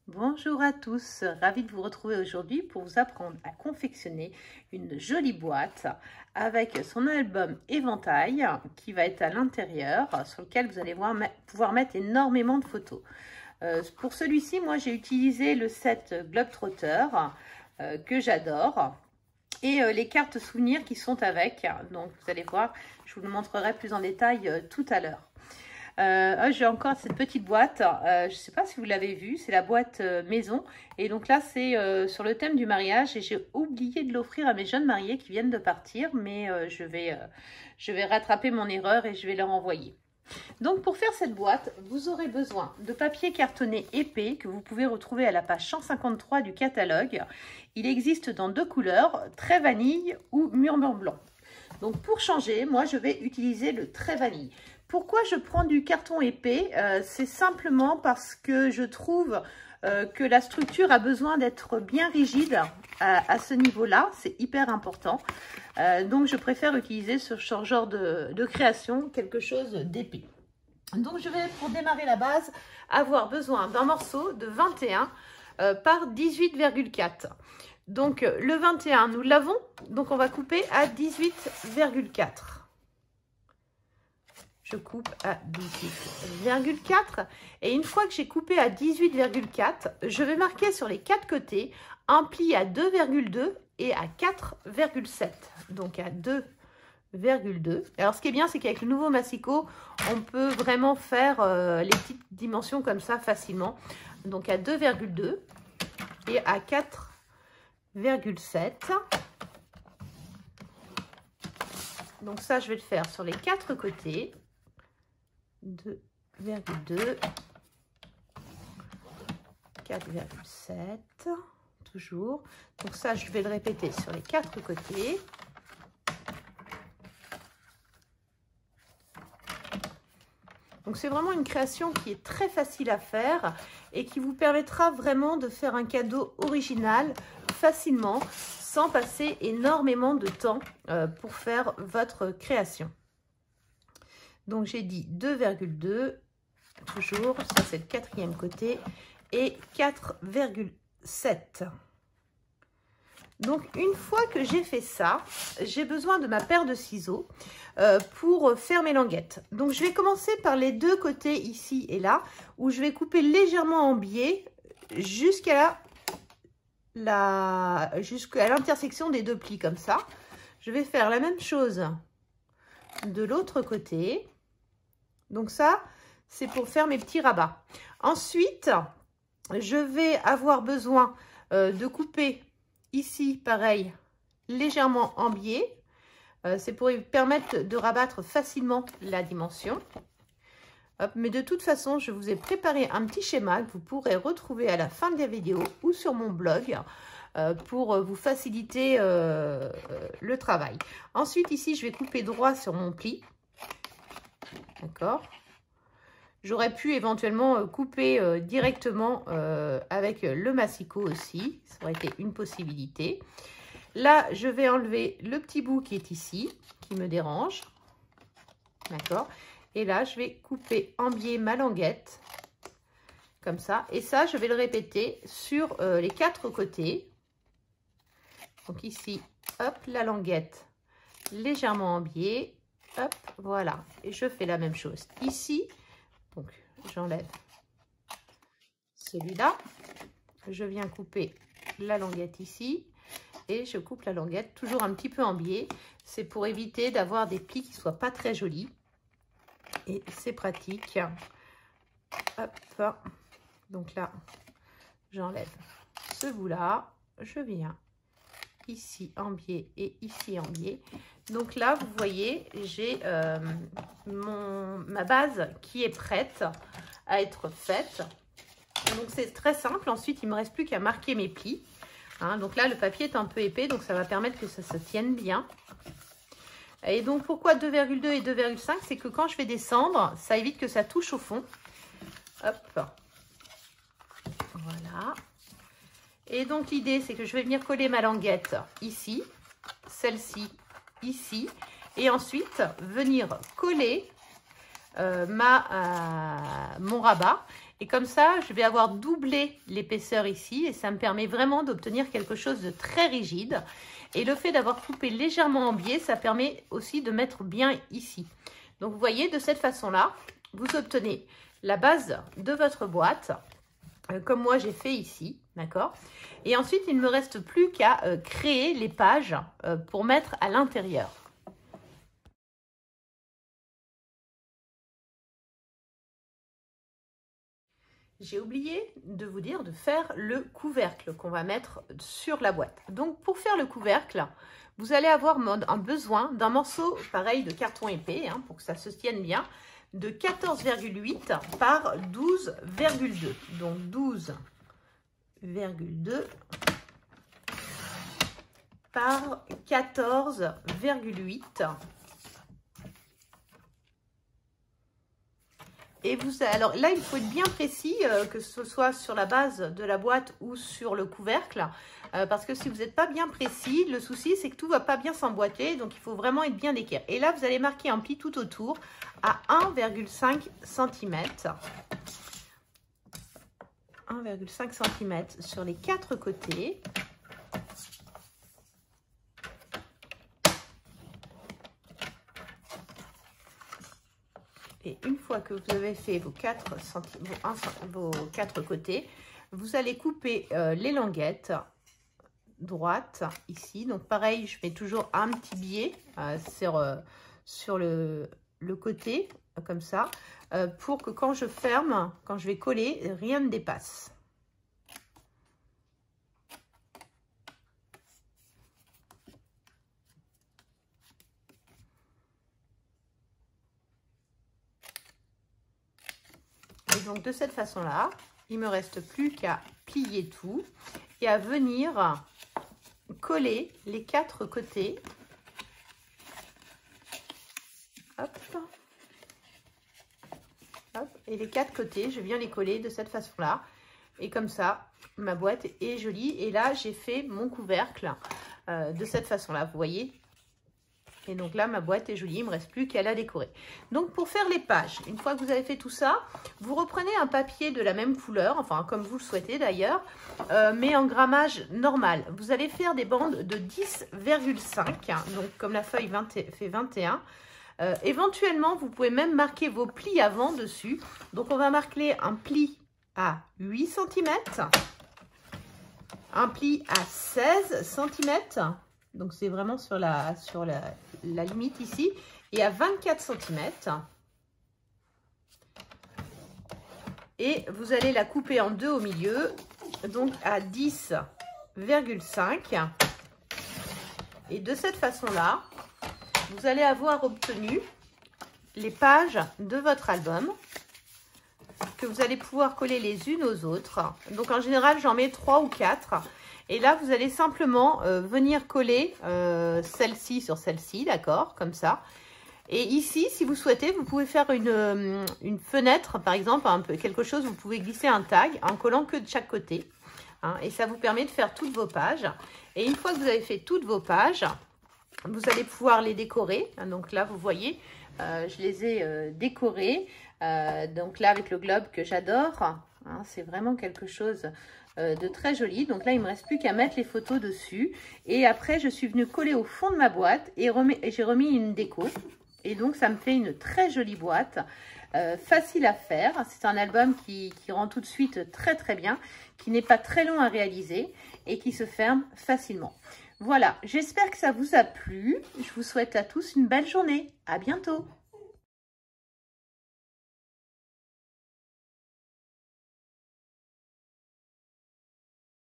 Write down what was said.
Bonjour à tous, ravie de vous retrouver aujourd'hui pour vous apprendre à confectionner une jolie boîte avec son album éventail qui va être à l'intérieur, sur lequel vous allez pouvoir mettre énormément de photos. Pour celui-ci, moi j'ai utilisé le set Globetrotter que j'adore et les cartes souvenirs qui sont avec. Donc vous allez voir, je vous le montrerai plus en détail tout à l'heure. J'ai encore cette petite boîte, je ne sais pas si vous l'avez vue, c'est la boîte maison. Et donc là, c'est sur le thème du mariage. Et j'ai oublié de l'offrir à mes jeunes mariés qui viennent de partir. Mais je vais rattraper mon erreur et je vais leur envoyer. Donc pour faire cette boîte, vous aurez besoin de papier cartonné épais que vous pouvez retrouver à la page 153 du catalogue. Il existe dans deux couleurs, très vanille ou murmure blanc. Donc pour changer, moi je vais utiliser le très vanille. Pourquoi je prends du carton épais? C'est simplement parce que je trouve que la structure a besoin d'être bien rigide à ce niveau-là. C'est hyper important. Donc je préfère utiliser ce genre de création, quelque chose d'épais. Donc je vais, pour démarrer la base, avoir besoin d'un morceau de 21 par 18,4. Donc le 21, nous l'avons. Donc on va couper à 18,4. Je coupe à 18,4 et une fois que j'ai coupé à 18,4, je vais marquer sur les quatre côtés un pli à 2,2 et à 4,7. Donc à 2,2. Alors ce qui est bien, c'est qu'avec le nouveau massicot, on peut vraiment faire les petites dimensions comme ça facilement. Donc à 2,2 et à 4,7. Donc ça, je vais le faire sur les quatre côtés. 2,2, 4,7, toujours. Donc ça, je vais le répéter sur les quatre côtés. Donc c'est vraiment une création qui est très facile à faire et qui vous permettra vraiment de faire un cadeau original facilement, sans passer énormément de temps pour faire votre création. Donc j'ai dit 2,2, toujours, ça c'est le quatrième côté, et 4,7. Donc une fois que j'ai fait ça, j'ai besoin de ma paire de ciseaux pour faire mes languettes. Donc je vais commencer par les deux côtés ici et là, où je vais couper légèrement en biais jusqu'à l'intersection des deux plis comme ça. Je vais faire la même chose de l'autre côté. Donc ça, c'est pour faire mes petits rabats. Ensuite, je vais avoir besoin de couper ici, pareil, légèrement en biais. C'est pour permettre de rabattre facilement la dimension. Hop, mais de toute façon, je vous ai préparé un petit schéma que vous pourrez retrouver à la fin de la vidéo ou sur mon blog pour vous faciliter le travail. Ensuite, ici, je vais couper droit sur mon pli. D'accord. J'aurais pu éventuellement couper directement avec le massicot aussi. Ça aurait été une possibilité. Là, je vais enlever le petit bout qui est ici, qui me dérange. D'accord. Et là, je vais couper en biais ma languette. Comme ça. Et ça, je vais le répéter sur les quatre côtés. Donc ici, hop, la languette légèrement en biais. Hop, voilà. Et je fais la même chose ici. Donc, j'enlève celui-là. Je viens couper la languette ici. Et je coupe la languette toujours un petit peu en biais. C'est pour éviter d'avoir des plis qui ne soient pas très jolis. Et c'est pratique. Hop. Donc là, j'enlève ce bout-là. Je viens ici en biais et ici en biais. Donc là, vous voyez, j'ai ma base qui est prête à être faite. Donc c'est très simple. Ensuite, il ne me reste plus qu'à marquer mes plis. Hein, donc là, le papier est un peu épais, donc ça va permettre que ça se tienne bien. Et donc, pourquoi 2,2 et 2,5? C'est que quand je vais descendre, ça évite que ça touche au fond. Hop. Voilà. Et donc, l'idée, c'est que je vais venir coller ma languette ici, celle-ci ici, et ensuite venir coller mon rabat. Et comme ça, je vais avoir doublé l'épaisseur ici et ça me permet vraiment d'obtenir quelque chose de très rigide. Et le fait d'avoir coupé légèrement en biais, ça permet aussi de mettre bien ici. Donc, vous voyez, de cette façon-là, vous obtenez la base de votre boîte, comme moi j'ai fait ici, d'accord? Et ensuite, il ne me reste plus qu'à créer les pages pour mettre à l'intérieur. J'ai oublié de vous dire de faire le couvercle qu'on va mettre sur la boîte. Donc, pour faire le couvercle, vous allez avoir un besoin d'un morceau pareil de carton épais, hein, pour que ça se tienne bien, de 14,8 par 12,2. Donc, 12,2 par 14,8. Et alors là, il faut être bien précis, que ce soit sur la base de la boîte ou sur le couvercle, parce que si vous n'êtes pas bien précis, le souci, c'est que tout ne va pas bien s'emboîter, donc il faut vraiment être bien équerre. Et là, vous allez marquer un pli tout autour à 1,5 cm. 1,5 cm sur les 4 côtés. Et une fois que vous avez fait vos 4 côtés, vous allez couper les languettes droites ici. Donc pareil, je mets toujours un petit biais sur le côté, comme ça, pour que quand je ferme, quand je vais coller, rien ne dépasse. Et donc de cette façon-là, il ne me reste plus qu'à plier tout et à venir coller les 4 côtés. Hop. Hop. Et les 4 côtés, je viens les coller de cette façon-là. Et comme ça, ma boîte est jolie. Et là, j'ai fait mon couvercle de cette façon-là, vous voyez. Et donc là, ma boîte est jolie, il ne me reste plus qu'à la décorer. Donc pour faire les pages, une fois que vous avez fait tout ça, vous reprenez un papier de la même couleur, enfin comme vous le souhaitez d'ailleurs, mais en grammage normal. Vous allez faire des bandes de 10,5, donc comme la feuille fait 21. Éventuellement, vous pouvez même marquer vos plis avant dessus. Donc on va marquer un pli à 8 cm, un pli à 16 cm. Donc, c'est vraiment sur la limite ici. Et à 24 cm. Et vous allez la couper en deux au milieu. Donc, à 10,5. Et de cette façon-là, vous allez avoir obtenu les pages de votre album que vous allez pouvoir coller les unes aux autres. Donc, en général, j'en mets 3 ou 4. Et là, vous allez simplement venir coller celle-ci sur celle-ci, d'accord, comme ça. Et ici, si vous souhaitez, vous pouvez faire une fenêtre, par exemple, un peu quelque chose, vous pouvez glisser un tag en collant que de chaque côté. Hein, et ça vous permet de faire toutes vos pages. Et une fois que vous avez fait toutes vos pages, vous allez pouvoir les décorer. Donc là, vous voyez, je les ai décorées. Donc là, avec le globe que j'adore, hein, c'est vraiment quelque chose de très joli. Donc là, il ne me reste plus qu'à mettre les photos dessus. Et après, je suis venue coller au fond de ma boîte et j'ai remis une déco. Et donc, ça me fait une très jolie boîte, facile à faire. C'est un album qui rend tout de suite très très bien, qui n'est pas très long à réaliser et qui se ferme facilement. Voilà, j'espère que ça vous a plu. Je vous souhaite à tous une belle journée. À bientôt.